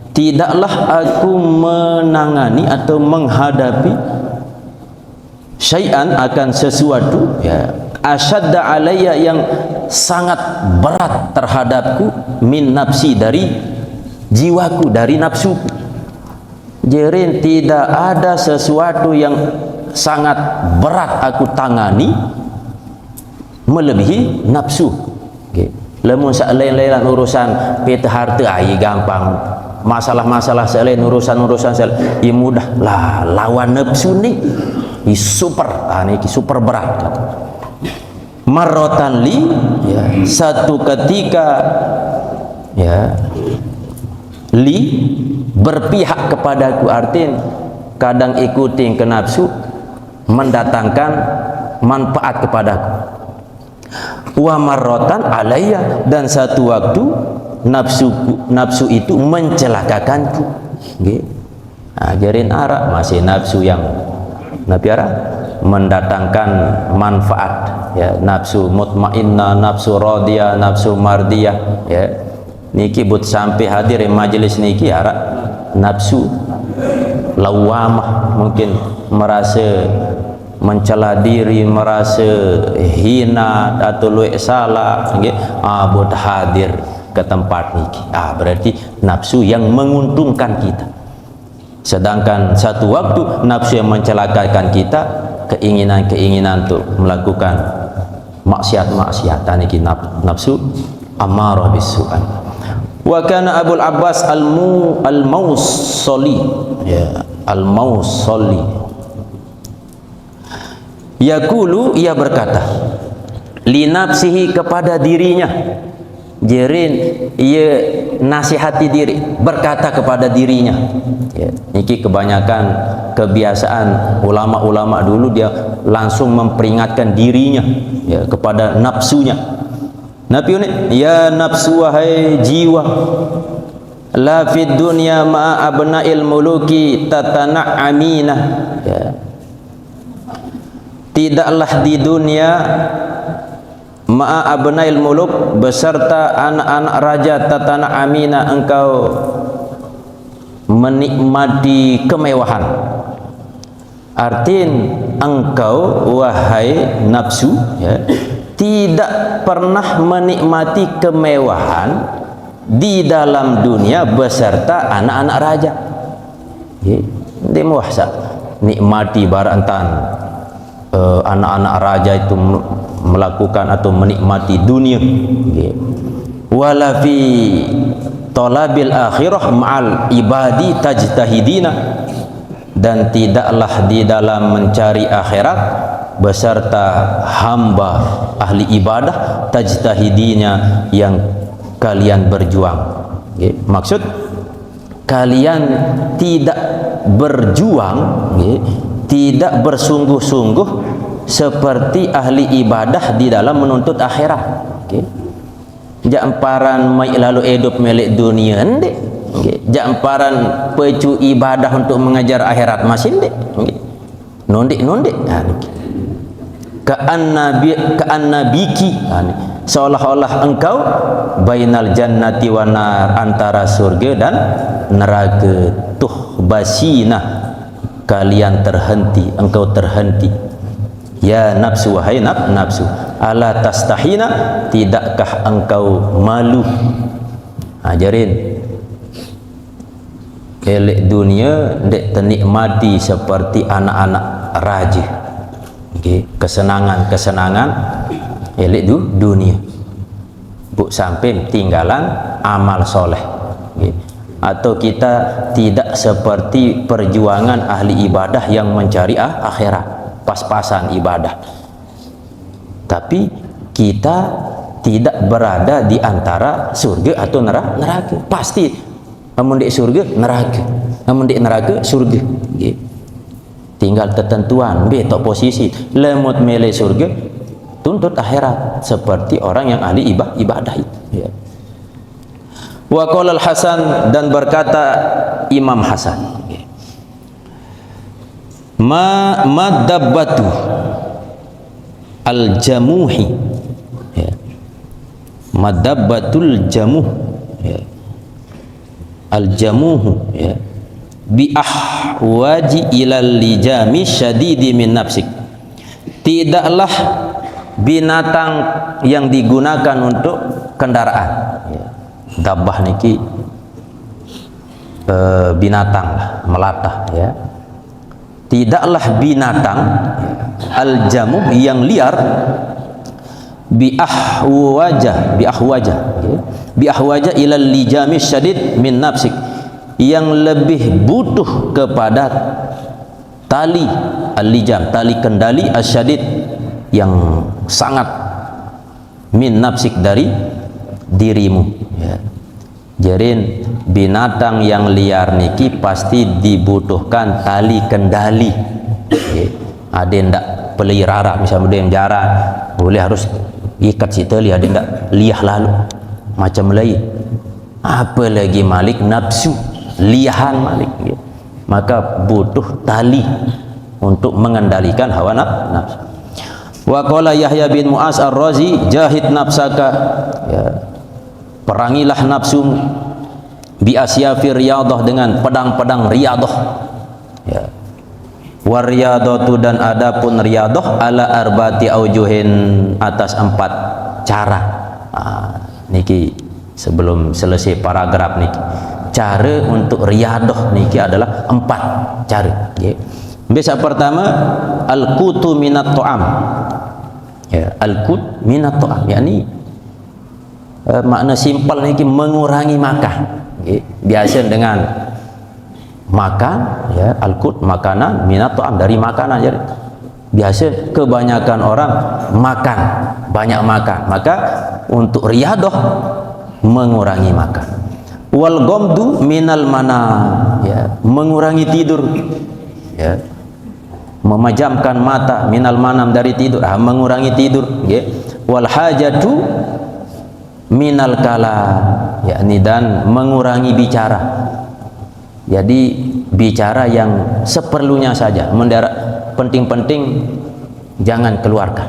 Tidaklah aku menangani atau menghadapi syai'an, akan sesuatu, ya, asyadda alayya, yang sangat berat terhadapku, min nafsi, dari jiwaku, dari nafsuku. Jerin tidak ada sesuatu yang sangat berat aku tangani melebihi nafsu. Okay. Lemun lain-lain urusan peta harta gampang. Masalah-masalah selain urusan-urusan selain mudah lah. Lawan nafsu ni super, ini super berat. Marrotan li, ya, satu ketika, ya, li berpihak kepadaku, artinya kadang ikutin ke nafsu, mendatangkan manfaat kepadaku. Wa marrotan alayya, dan satu waktu nafsu itu mencelakakanku. Okay. Ajarin arak masih nafsu yang Nabi arah mendatangkan manfaat, ya, nafsu mutmainnah, nafsu radiyah, nafsu mardiyah, ya. Niki but sampai hadir majelis niki arah nafsu lawamah, mungkin merasa mencela diri, merasa hina atau luwek salah, okay. But hadir ke tempat niki, berarti nafsu yang menguntungkan kita. Sedangkan satu waktu nafsu yang mencelakakan kita, keinginan-keinginan untuk melakukan maksiat-maksiat, niki nafsu amarah bisu'an. Wa kana Abul Abbas al-Mawsali, ya, al-Mawsali, yaqulu, ia berkata, li nafsihi, kepada dirinya. Jerin ia nasihati diri, berkata kepada dirinya, ya. Niki kebanyakan kebiasaan ulama-ulama dulu, dia langsung memperingatkan dirinya, ya, kepada nafsunya. Nabi ini, ya nafsu, wahai jiwa, la fid dunya ma'a abna'il muluki tatana'amina, ya. Tidaklah di dunia ma'a abnail muluk, beserta anak-anak raja, tatana amina, engkau menikmati kemewahan. Artin engkau wahai nafsu, ya, tidak pernah menikmati kemewahan di dalam dunia beserta anak-anak raja. Dia muahsa nikmati barantan anak-anak raja itu melakukan atau menikmati dunia. Wala fi talabil akhirah ma'al ibadi tajtahidina, dan tidaklah di dalam mencari akhirat beserta hamba ahli ibadah tajtahidinya yang kalian berjuang. Maksud kalian tidak berjuang, tidak bersungguh-sungguh seperti ahli ibadah di dalam menuntut akhirat. Jamparan mai lalu hidup milik dunia ndek, jamparan pecu ibadah untuk mengajar akhirat masih ndek, nondik ka'annabiki, seolah-olah engkau bainal jannati wan nar, antara surga dan neraka. Tuh basina, kalian terhenti, engkau terhenti. Ya nafsu, wahai nafsu, ala tastahina, tidakkah engkau malu? Ajarin elek dunia dek ternikmati seperti anak-anak raja. Kesenangan elek dunia, bu sampai tinggalan amal soleh. Atau kita tidak seperti perjuangan ahli ibadah yang mencari akhirat, pas-pasan ibadah, tapi kita tidak berada di antara surga atau neraka. Pasti namun di surga neraka, namun di neraka surga. Tinggal ketentuan betok posisi, lemut mele surga, tuntut akhirat, seperti orang yang ahli ibadah itu. Wa qala al-Hasan, dan berkata Imam Hasan, madabbatu al-jamuhi, madabbatul jamuh, al-jamuhu, bi ahwaji ilal lijami syadidi min nafsik. Tidaklah binatang yang digunakan untuk kendaraan, dabbah niki binatang melata, tidaklah binatang al-jamuh yang liar bi ahwaja ilal lijami syadid min nafsik, yang lebih butuh kepada tali al-lijam, tali kendali asyadid, yang sangat min nafsik, dari dirimu. Jarin binatang yang liar niki pasti dibutuhkan tali kendali. Ada ndak pelihara, misalnya dia yang jarang boleh harus ikat si tali, ada ndak liah lalu macam lain. Apalagi malik nafsu, liahan malik, maka butuh tali untuk mengendalikan hawa nafsu. Wa qala Yahya bin Mu'az ar-Razi, jahid nafsaka, perangilah nafsu bi asyafir riyadah, dengan pedang-pedang riyadah. Wa riyadatu, dan adapun riyadah, ala arbati aujuhin, atas 4 cara. Niki sebelum selesai paragraf niki, cara untuk riyadah niki adalah 4 cara. Biasa pertama, al-qutu minat ta'am. Al-qut minat ta'am, yakni makna simpel niki mengurangi makan. Biasa dengan makan, al-qut makanan, minat ta'am dari makanan. Jadi biasa kebanyakan orang makan, banyak makan, maka untuk riyadah mengurangi makan. Wal ghamdu minal manam, mengurangi tidur, memejamkan mata, minal manam, dari tidur, mengurangi tidur. Wal hajatu minal kalam, yakni dan mengurangi bicara. Jadi bicara yang seperlunya saja, mendarat penting-penting jangan keluarkan.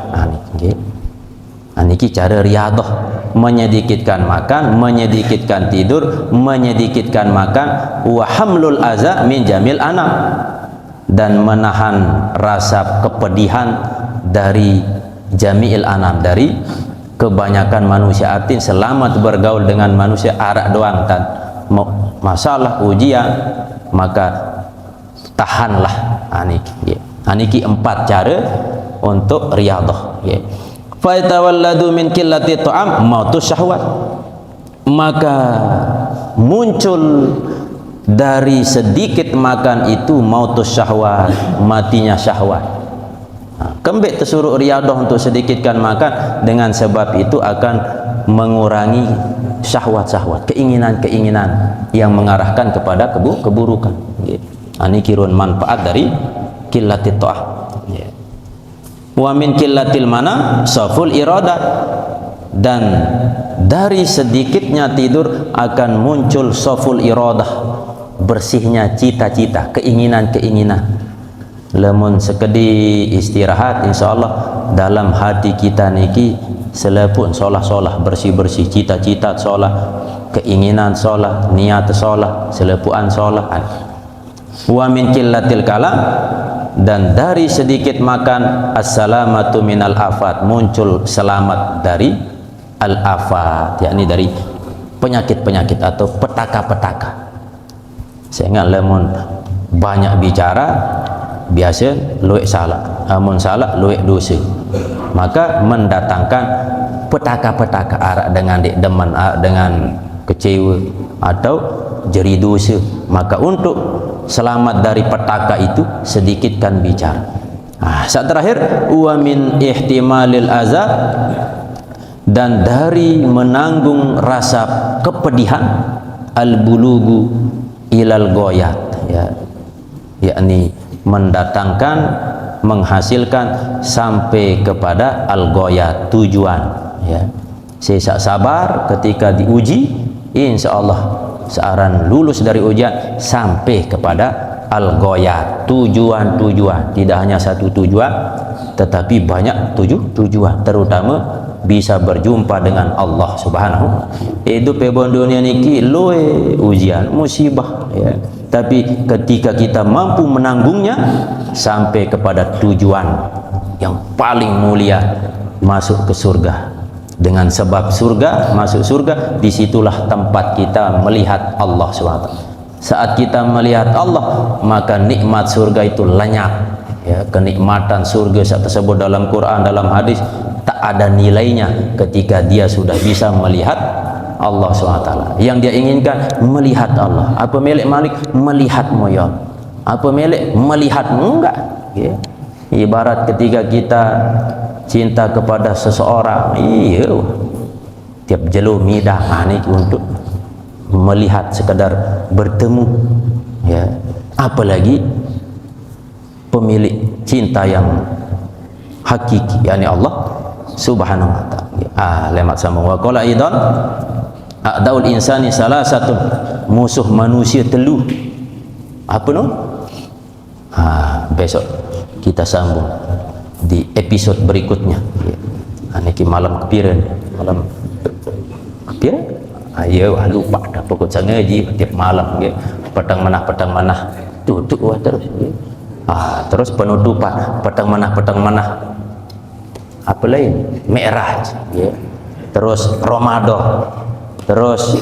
Niki cara riyadah, menyedikitkan makan, menyedikitkan tidur, menyedikitkan makan. Wa hamlul aza min jamil anam, dan menahan rasa kepedihan dari jami'il anam, dari kebanyakan manusia. Artinya selamat bergaul dengan manusia arak doang, dan masalah ujian maka tahanlah. Aniki 4 cara untuk riyadhah. Fa tawalladu min qillati ta'am mautus syahwat, maka muncul dari sedikit makan itu mautus syahwat, matinya syahwat. Kembali tersuruh riyadhah untuk sedikitkan makan, dengan sebab itu akan mengurangi syahwat-syahwat, keinginan-keinginan yang mengarahkan kepada keburukan. Ini kirun manfaat dari qillatit ta'ah. Wa min qillatil mana saful iradat, dan dari sedikitnya tidur akan muncul saful iradah, bersihnya cita-cita, keinginan-keinginan. Lamun sekedi istirahat, insyaallah dalam hati kita niki selepun solah-solah, bersih-bersih, cita-cita solah, keinginan solah, niat solah, selepuan solah. Wa min qillatil kalam, dan dari sedikit makan assalamatu minal afat, muncul selamat dari al-afat, yakni dari penyakit-penyakit atau petaka-petaka. Sehingga lamun banyak bicara biasa luwek salah, amun salah luwek dosa, maka mendatangkan petaka-petaka, arak dengan dek deman, arak dengan kecewa atau jeri dosa. Maka untuk selamat dari petaka itu sedikitkan bicara. Saat terakhir, wa min ihtimalil azab, dan dari menanggung rasa kepedihan, al-bulugu ilal goyat, yakni mendatangkan, menghasilkan sampai kepada al-goyat, tujuan. Sesak sabar ketika diuji, insyaallah searan lulus dari ujian sampai kepada al-goyat, tujuan-tujuan. Tidak hanya satu tujuan, tetapi banyak tujuan, terutama bisa berjumpa dengan Allah Subhanahu. Hidup pebon dunia niki loe ujian, musibah, tapi ketika kita mampu menanggungnya sampai kepada tujuan yang paling mulia, masuk ke surga. Dengan sebab surga, masuk surga, disitulah tempat kita melihat Allah SWT. Saat kita melihat Allah, maka nikmat surga itu lenyap. Kenikmatan surga saat tersebut dalam Quran, dalam hadis, tak ada nilainya ketika dia sudah bisa melihat Allah SWT. Yang dia inginkan melihat Allah. Apa milik Malik? Melihatmu ya. Apa milik? Melihatmu? Enggak. Ibarat ketika kita cinta kepada seseorang, tiap jelu midah manik untuk melihat, sekadar bertemu, apalagi pemilik cinta yang hakiki, yakni Allah Subhanahu wa ta'ala. Lemat sambung wa qala idan a'daul insani salah satu musuh manusia telu. Apa no? Besok kita sambung di episode berikutnya. Niki malam kepiran, malam kepiran. Ayo lupa dah pokok sangaji tiap malam petang manah tutup terus. Terus penutupan petang manah apa lain? Mi'raj, terus Ramadan, terus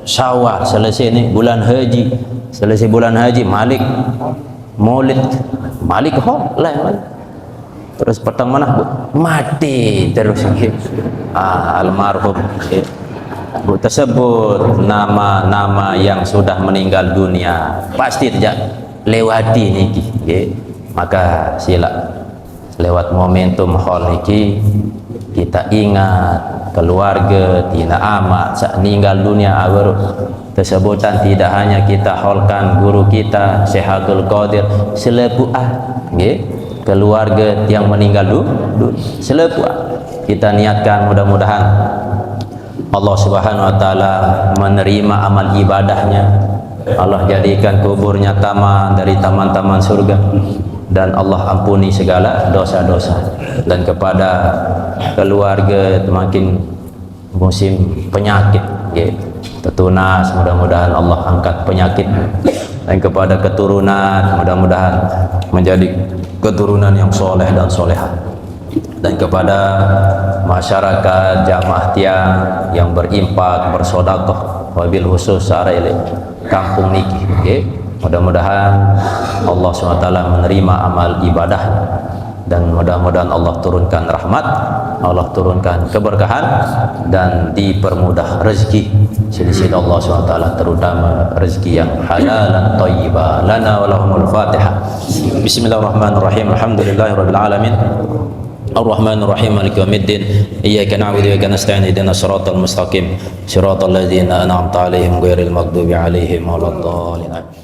Syawal, selesai ni bulan haji, selesai bulan haji Malik Maulid, Malik lain. Terus petang mana mati terus. Almarhum tersebut nama-nama yang sudah meninggal dunia pasti tidak lewati niki. Maka sila lewat momentum hal niki kita ingat keluarga tina amat saat meninggal dunia awal tersebutan. Tidak hanya kita holkan guru kita Syekh Abdul Qadir selepuah keluarga yang meninggal dulu selepuah. Kita niatkan mudah-mudahan Allah Subhanahu wa ta'ala menerima amal ibadahnya, Allah jadikan kuburnya taman dari taman-taman surga, dan Allah ampuni segala dosa-dosa. Dan kepada keluarga makin musim penyakit tertunas, mudah-mudahan Allah angkat penyakit dan kepada keturunan, mudah-mudahan menjadi keturunan yang soleh dan solehah, dan kepada masyarakat jamaah tiang yang berimpak, bersodakoh, wabil khusus sarele kampung niki, okay? Mudah-mudahan Allah SWT menerima amal ibadah, dan mudah-mudahan Allah turunkan rahmat, Allah turunkan keberkahan, dan dipermudah rezeki sisi Allah SWT, terutama rezeki yang halal dan thayyibah lana wa lahumul Fatihah. Bismillahirrahmanirrahim. Alhamdulillahirabbil alamin. Ar-Rahmanir Rahim, Maliki yaumiddin. Iyyaka na'budu wa iyyaka nasta'in. Ihdinas siratal mustaqim, siratal ladzina an'amta 'alaihim ghairil maghdubi 'alaihim waladdallin.